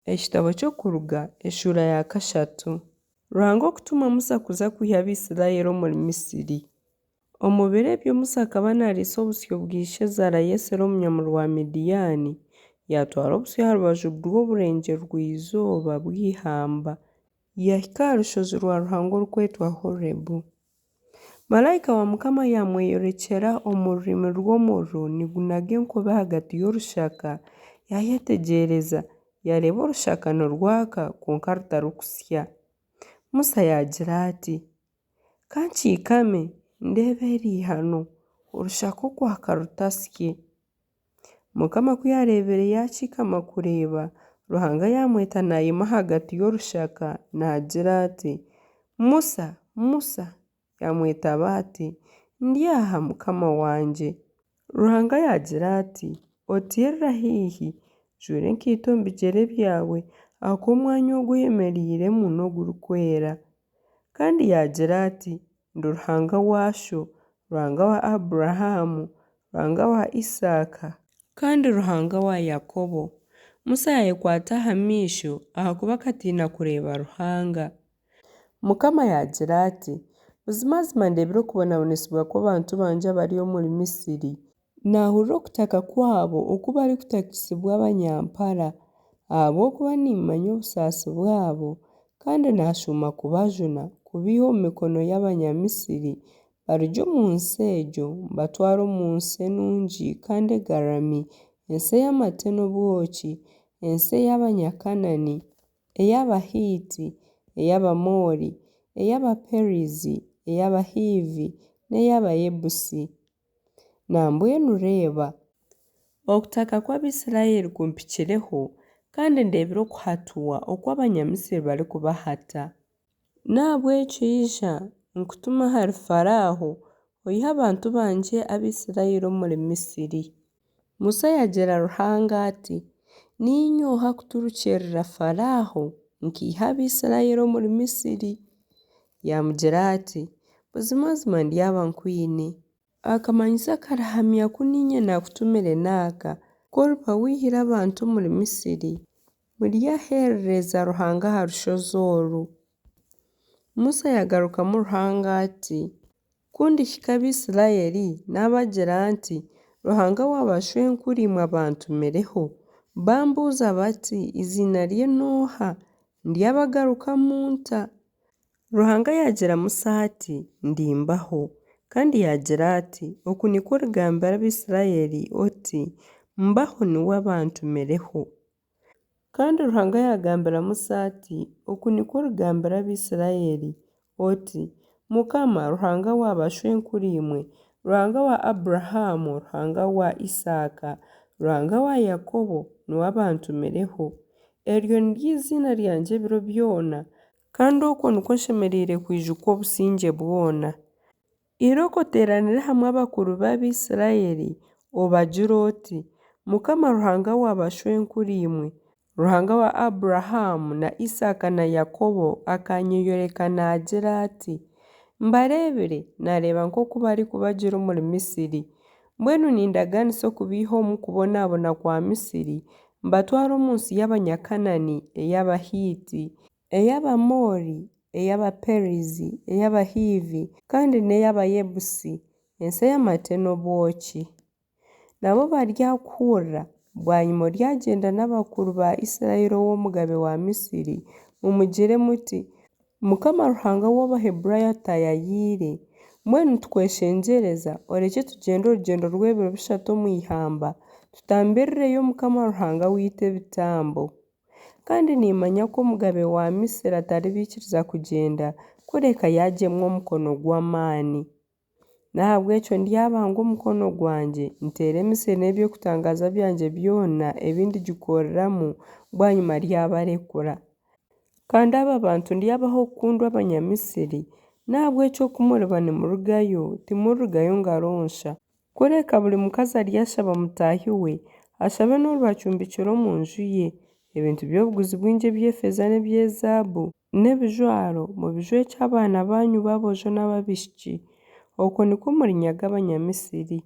Ekitabo ky'okuruga eshuura ya 3. Ruhanga okutuma Musa kuza kwiha Abisirayiri omuri Misiri. Omu biro ebyo Musa akaba naariisa obusyo bw'isheeza Yesero omunyamuru wa Midiyaani, yatwara obusyo aha rubaju rw'oburengye rw'izooba bw'ihamba, yahika aha rushozi rwa Ruhanga orukwetwa Horebu. Malayika wa Mukama yamweyorekyera omu rurimi rw'omuriro nigunaga enkobe ahagati y'orushaka, yayetegyereza, yareeba orushaka nirwaka kwonka rutarikusya. Musa yagira ati, "Kankiikame ndeebe eriihano, orushaka okwaka rutasye." Mukama ku yareebire yakiikama kureeba, Ruhanga yamweta naayima ahagati y'orushaka naagira ati, "Musa, Musa." Yamwetaba ati, "Ndi aha Mukama wangye." Ruhanga yagira ati, "Otiirira haihi, jwira enkaito omu bigyere byawe ahakuba omwanya ogu oyemereiremu n'ogurikwera." Kandi yagira ati, "Ndi Ruhanga waasho, Ruhanga wa Aburahamu, Ruhanga wa Isaaka, kandi Ruhanga wa Yakobo." Musa yayekwata aha maisho ahakuba akatiina kureeba Ruhanga. Mukama yagira ati, "Buzimazima ndeebire okubonabonesibwa kw'abantu bangye abari omuri Misiri. Naahurira okutaka kwabo oku barikutakisibwa abanyampara, ahabw'okuba nimanya obusaasi bwabo, kandi naashuuma kubajuna kubiiha omu mikono y'Abanyamisiri barugye omu nsi egyo mbatware omu nsi enungi kandi egarami, ensi ey'amate n'obwoki, ensi ey'Abanyakanani, ey'Abahiiti, ey'Abamoori, ey'Abaperizi, ey'Abahiivi n'ey'Abayebusi. Nambwenu reeba, okutaka kw'Abisirayiri kumpikireho kandi ndeebire okuhatuwa oku Abanyamisiri barikubahata. Nahabw'ekyo ija nkutuma ahari Faraho oihe abantu bangye Abisirayiri omuri Misiri." Musa yagira Ruhanga ati, "Ninyooha kuturukyerera Faraho nkiiha Abisirayiri omuri Misiri?" Yamugira ati, "Buzimazima ndyaba nkwine. Akamanyiso karahamya kuninye naakutumire naaka, k'oriba wiihire abantu omuri Misiri, muryaherereza Ruhanga aha rushozi oru." Musa yagarukamu Ruhanga ati, "Kundihika Abisirayiri naabagira nti, Ruhanga w'abashwenkuriimwe abantumireho, bambuuza bati, iziina rye nooha? Ndyabagarukamu nta?" Ruhanga yagira Musa ati, "Ndimbaho." Kandi yagira ati, "Oku nikwo origambira Abisirayiri oti, Mbaho niwe abantumireho." Kandi Ruhanga yagambira Musa ati, "Oku nikwo origambira Abisirayiri oti, Mukama, Ruhanga w'abashwenkuriimwe, Ruhanga wa Aburahamu, Ruhanga wa Isaaka, Ruhanga wa Yakobo niwe abantumireho. Eryo niryo iziina ryangye ebiro byona, kandi okwo nikwo nshemereire kwijuka obusingye bwona. Iroko oteeranire hamwe abakuru b'Abisirayiri obagire oti, Mukama Ruhanga w'abashwenkuriimwe, Ruhanga wa Aburahamu na Isaaka na Yakobo akanyeyoreka naagira ati, mbareebere nareeba nk'oku barikubagira omuri Misiri. Mbwenu nindaganisa okubiiha omu kubonaabona kwa Misiri, mbatware omu nsi y'Abanyakanani, ey'Abahiiti, ey'Abamoori, ey'Abaperizi, ey'Abahiivi kandi n'ey'Abayebusi, ensi ey'amate n'obwoki. Nabo baryakuhurra bwanyuma oryagyenda n'abakuru ba Isirayiri ow'omugabe wa Misiri, mumugire muti, Mukama Ruhanga w'Abaheburayo atayayiire. Mbwenu tukweshengyereza orekye tugyende orugyendo rw'ebiro 3 omu ihamba, tutambirireyo Mukama Ruhanga wiitu ebitambo. Kandi nimanya ko omugabe wa Misiri ataribiikiriza kugyenda kureka yagyemu omukono gw'amaani. Nahabw'ekyo ndyabanga omukono gwangye nteere Misiri n'eby'okutangaza byangye byona ebindigikoreramu bwanyuma ryabarekura. Kandi aba bantu ndyabaha okukundwa Abanyamisiri, nahabw'ekyo oku muriba nimurugayo timurugayo ngaronsha. Kureka buri mukazi aryashaba mutaahi we, ashabe n'orubacumbikira omu nju ye, ebintu by'obuguzi bwingi eby'efeeza n'eby'ezaabu n'ebijwaro mubijwekye abaana banyu b'aboojo n'ab'abaishiki. Okwo nikwo murinyaga Abanyamisiri."